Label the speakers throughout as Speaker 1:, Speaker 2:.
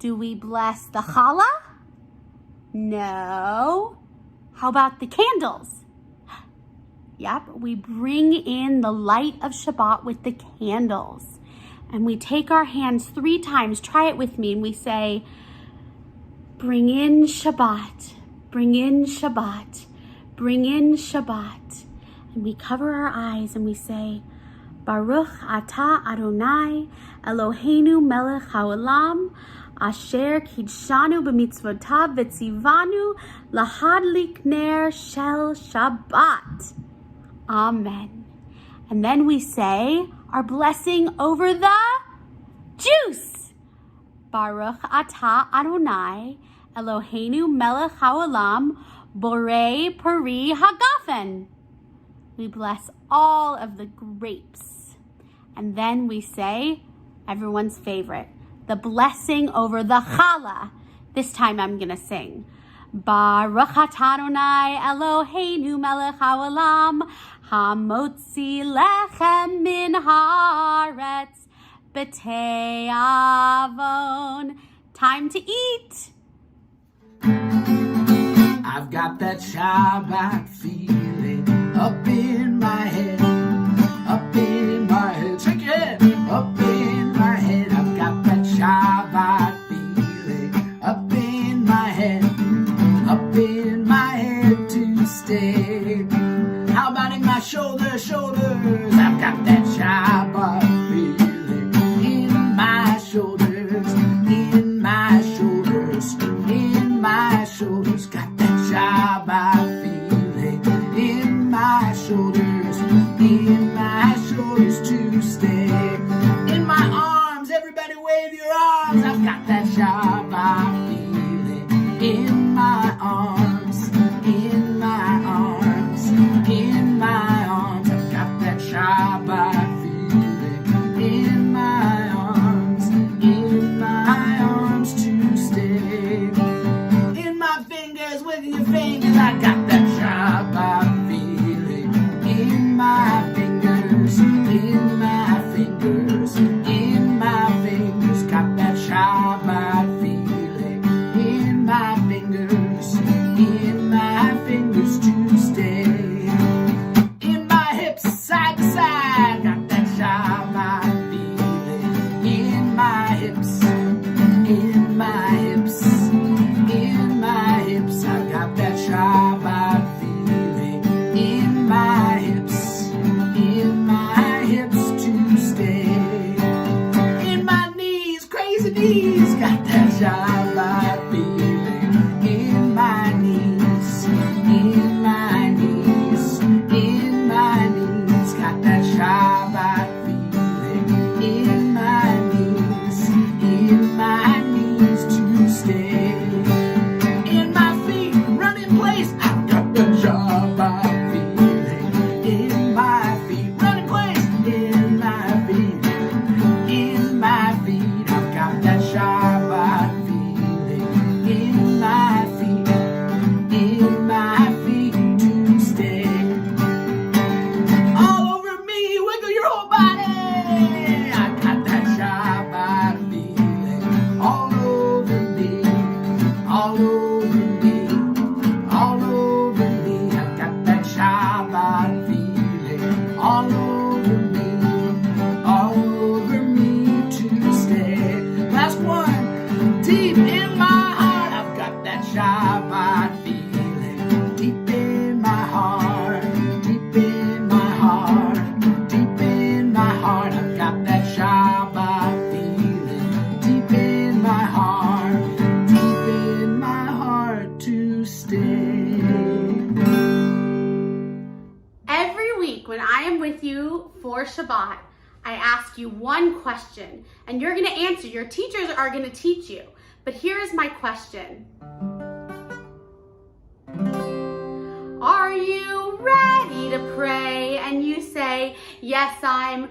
Speaker 1: Do we bless the challah? No. How about the candles? Yep, we bring in the light of Shabbat with the candles. And we take our hands 3 times, try it with me, and we say, bring in Shabbat, bring in Shabbat, bring in Shabbat. And we cover our eyes and we say, Baruch atah Adonai Eloheinu melech haolam asher kidshanu b'mitzvotav v'tzivanu lahadlik ner shel Shabbat. Amen. And then we say our blessing over the juice. Baruch atah Adonai Eloheinu melech haolam borei peri hagafen. We bless all of the grapes. And then we say, everyone's favorite, the blessing over the challah. This time I'm going to sing. Baruch atah Adonai Eloheinu melech haolam hamotzi lechem min haaretz b'tei avon. Time to eat.
Speaker 2: I've got that Shabbat feeling up in my head, up in my head. Shake your head, up in my head. I've got that Shabbat feeling up in my head, up in my head to stay. How about in my shoulders? I've got that Shabbat feeling in my shoulders, in my shoulders, in my shoulders. Got that Shabbat feeling in my shoulders to stay. In my arms, everybody wave your arms. I've got that Shabbat feeling in my arms, in my arms, in my arms. I've got that Shabbat feeling in my arms to stay. In my fingers, with your fingers, I got that Shabbat feeling in my fingers, in my fingers, in my fingers. Got that Shabbat feeling in my fingers to stay. In my hips, side to side, got that Shabbat feeling in my hips, in my hips, in my hips. I got that Shabbat feeling in my hips to stay. In my knees, crazy knees, got that Shabbat feeling in my knees, in my knees, in my knees. Got that Shabbat feeling in my knees to stay. In my feet, run in place, I've got the Shabbat feeling in my feet. Run in place, in my feet, in my feet. I've got that Shabbat feeling in my feet to stay. All over me, wiggle your whole body. I got that Shabbat feeling all over me, all over me, all over me. I got that Shabbat feeling all over me to stay. Last one, deep in my heart, I've got that Shabbat feeling. Deep in my heart, deep in my heart, deep in my heart. I've got that Shabbat feeling. Deep in my heart to stay.
Speaker 1: Every week when I am with you for Shabbat, I ask you one question and you're going to answer. Your teachers are going to teach you. But here is my question. Are you ready to pray? And you say, yes, I'm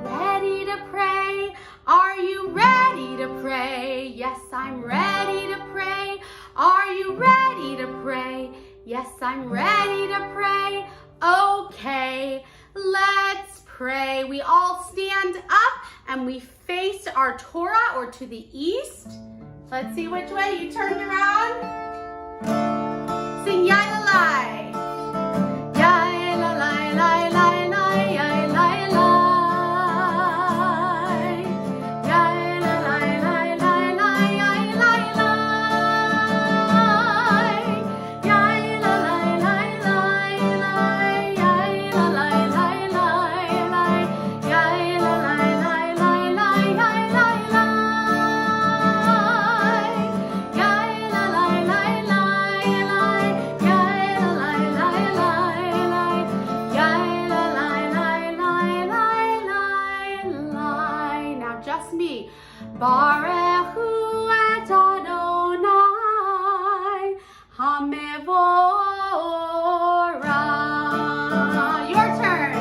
Speaker 1: ready to pray. Are you ready to pray? Yes, I'm ready to pray. Are you ready to pray? Yes, I'm ready to pray. Okay, let's pray. We all stand up and we face our Torah or to the east. Let's see which way you turned around. Sing yai-la-lai. Yai-la-lai-lai-lai-lai, yai-lai-lai. Yai-la-lai-lai-lai-lai, yai-lai-lai. Yai-la-lai-lai-lai-lai, yai-la-lai-lai-lai-lai, Baruch Hu et Adonai Hamevorah. Your turn.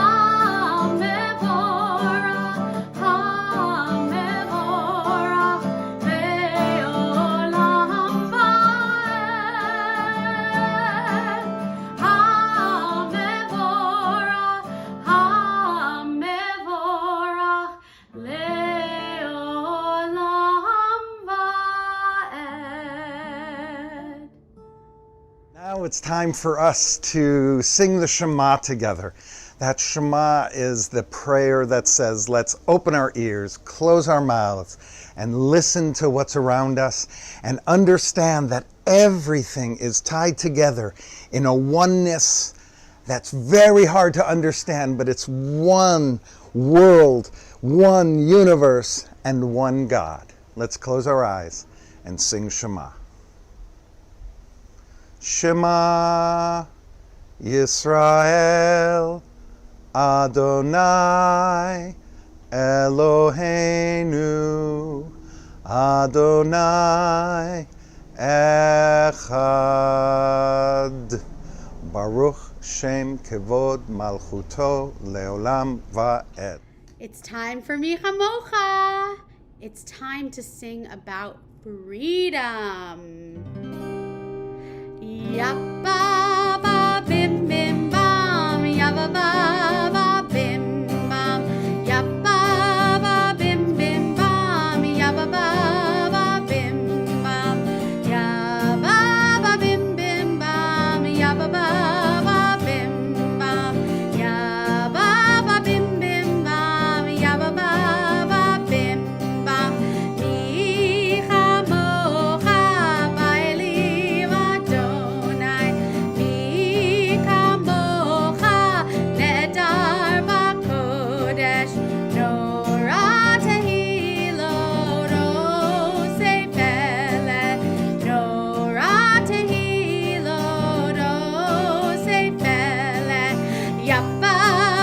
Speaker 1: Baruch Adonai Hamevorah, Hamevorah.
Speaker 3: Now it's time for us to sing the Shema together. That Shema is the prayer that says, let's open our ears, close our mouths, and listen to what's around us, and understand that everything is tied together in a oneness that's very hard to understand, but it's one world, one universe, and one God. Let's close our eyes and sing Shema. Shema Yisrael Adonai Eloheinu Adonai Echad Baruch Shem Kevod Malchuto Leolam Va'ed.
Speaker 1: It's time for Mi Chamocha. It's time to sing about freedom. Yappa ba bim bim bam, yappa ba bim bam, yappa ba bim bim bam, yappa ba bim bam, yappa ba bim bim bam, yappa ba bim bam, yappa ba bim bim bam, yappa ba bim bam. Mi chamocha ba'elim Adonai, mi kamocha ne'edar b'kodesh, norah tehilo rosei pelet, norah tehilo rosei pelet, yappa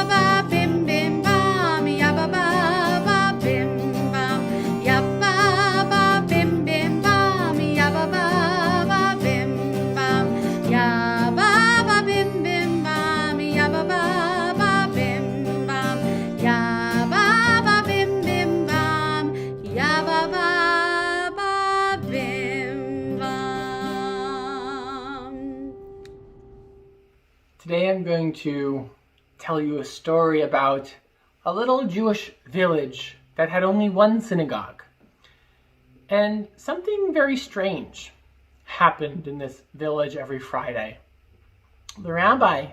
Speaker 1: ba bim bim bam, yappa ba bim bam, yappa ba bim bim bam, yappa ba bim bam, yappa ba bim bim bam, yappa ba bim bam, yappa ba bim bim bam, yappa ba bim bam.
Speaker 4: Today I'm going to tell you a story about a little Jewish village that had only one synagogue. And something very strange happened in this village every Friday. The rabbi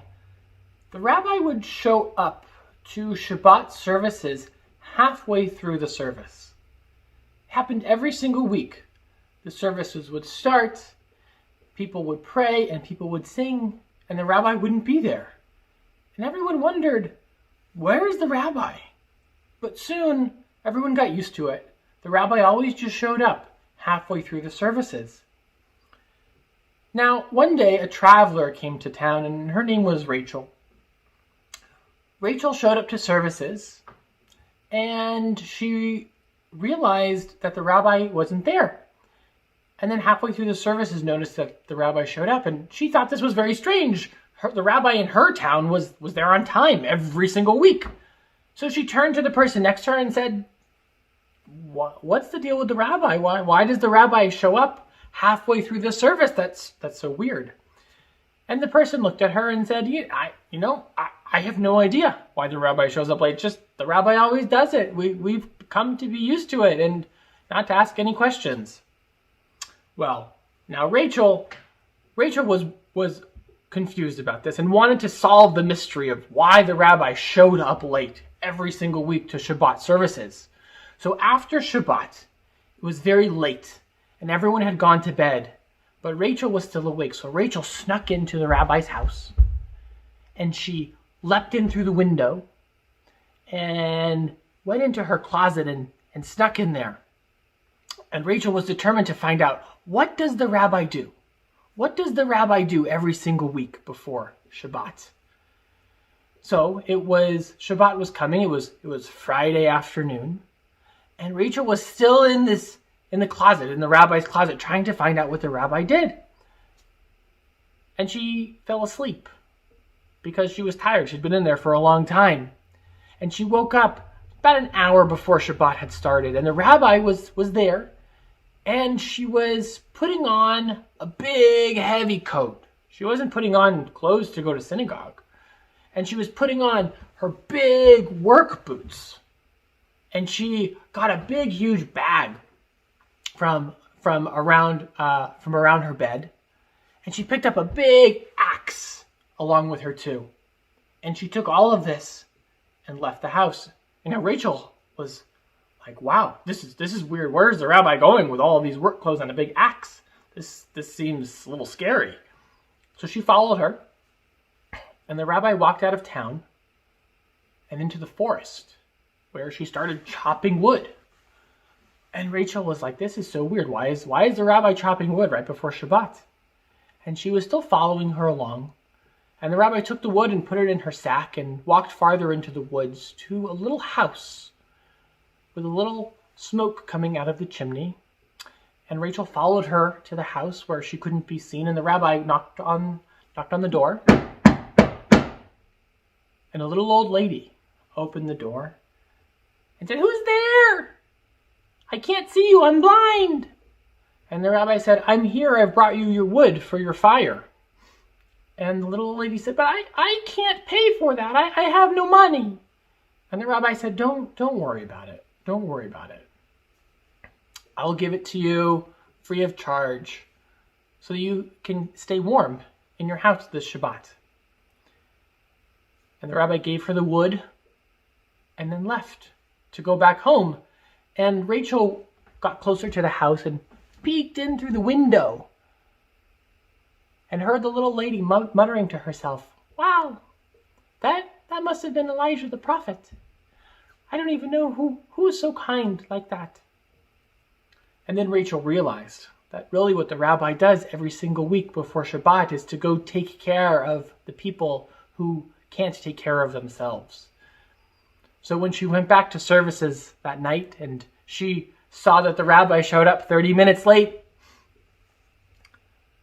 Speaker 4: would show up to Shabbat services halfway through the service. It happened every single week. The services would start, people would pray, and people would sing, and the rabbi wouldn't be there. And everyone wondered, where is the rabbi? But soon, everyone got used to it. The rabbi always just showed up halfway through the services. Now, one day, a traveler came to town, and her name was Rachel. Rachel showed up to services, and she realized that the rabbi wasn't there. And then halfway through the services noticed that the rabbi showed up, and she thought this was very strange. The rabbi in her town was there on time every single week. So she turned to the person next to her and said, what's the deal with the rabbi? Why does the rabbi show up halfway through the service. That's so weird. And the person looked at her and said, I have no idea why the rabbi shows up late. Just the rabbi always does it. We've come to be used to it and not to ask any questions. Well, now Rachel was confused about this and wanted to solve the mystery of why the rabbi showed up late every single week to Shabbat services. So after Shabbat, it was very late and everyone had gone to bed, but Rachel was still awake. So Rachel snuck into the rabbi's house and she leapt in through the window and went into her closet and snuck in there. And Rachel was determined to find out, what does the rabbi do? What does the rabbi do every single week before Shabbat? So Shabbat was coming. It was Friday afternoon, and Rachel was still in the closet, in the rabbi's closet, trying to find out what the rabbi did. And she fell asleep because she was tired. She'd been in there for a long time. And she woke up about an hour before Shabbat had started, and the rabbi was there, and she was putting on a big, heavy coat. She wasn't putting on clothes to go to synagogue. And she was putting on her big work boots. And she got a big, huge bag from around her bed. And she picked up a big axe along with her too. And she took all of this and left the house. And now Rachel was like, wow, this is weird. Where's the rabbi going with all of these work clothes and a big axe? This seems a little scary. So she followed her, and the rabbi walked out of town and into the forest, where she started chopping wood. And Rachel was like, this is so weird. Why is the rabbi chopping wood right before Shabbat? And she was still following her along. And the rabbi took the wood and put it in her sack and walked farther into the woods to a little house with a little smoke coming out of the chimney. And Rachel followed her to the house where she couldn't be seen. And the rabbi knocked on the door. And a little old lady opened the door and said, "Who's there? I can't see you, I'm blind." And the rabbi said, "I'm here, I've brought you your wood for your fire." And the little old lady said, "But I can't pay for that, I have no money." And the rabbi said, Don't worry about it. Don't worry about it. I'll give it to you free of charge so you can stay warm in your house this Shabbat. And the rabbi gave her the wood and then left to go back home. And Rachel got closer to the house and peeked in through the window and heard the little lady muttering to herself, "Wow, that must have been Elijah the prophet. I don't even know who is so kind like that." And then Rachel realized that really what the rabbi does every single week before Shabbat is to go take care of the people who can't take care of themselves. So when she went back to services that night and she saw that the rabbi showed up 30 minutes late,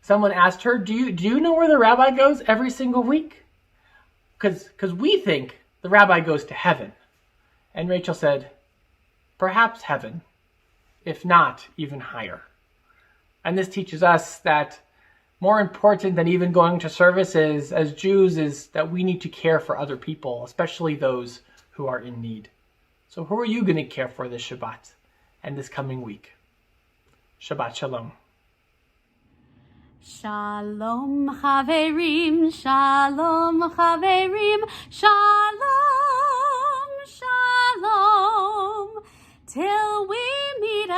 Speaker 4: someone asked her, do you know where the rabbi goes every single week? Because we think the rabbi goes to heaven. And Rachel said, perhaps heaven, if not even higher. And this teaches us that more important than even going to services as Jews is that we need to care for other people, especially those who are in need. So who are you going to care for this Shabbat and this coming week? Shabbat Shalom.
Speaker 1: Shalom Chaverim, Shalom Chaverim, Shalom, Shalom. Till we meet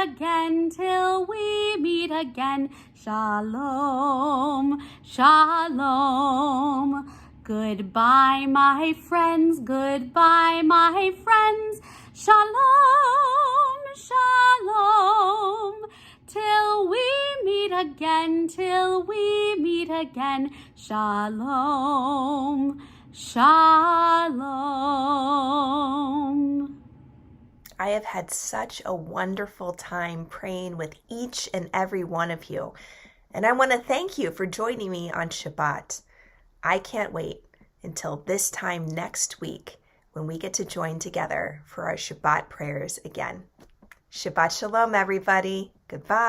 Speaker 1: again, Shalom, Shalom. Goodbye, my friends, goodbye, my friends. Shalom, Shalom. Till we meet again, Shalom, Shalom.
Speaker 5: I have had such a wonderful time praying with each and every one of you. And I want to thank you for joining me on Shabbat. I can't wait until this time next week when we get to join together for our Shabbat prayers again. Shabbat Shalom, everybody. Goodbye.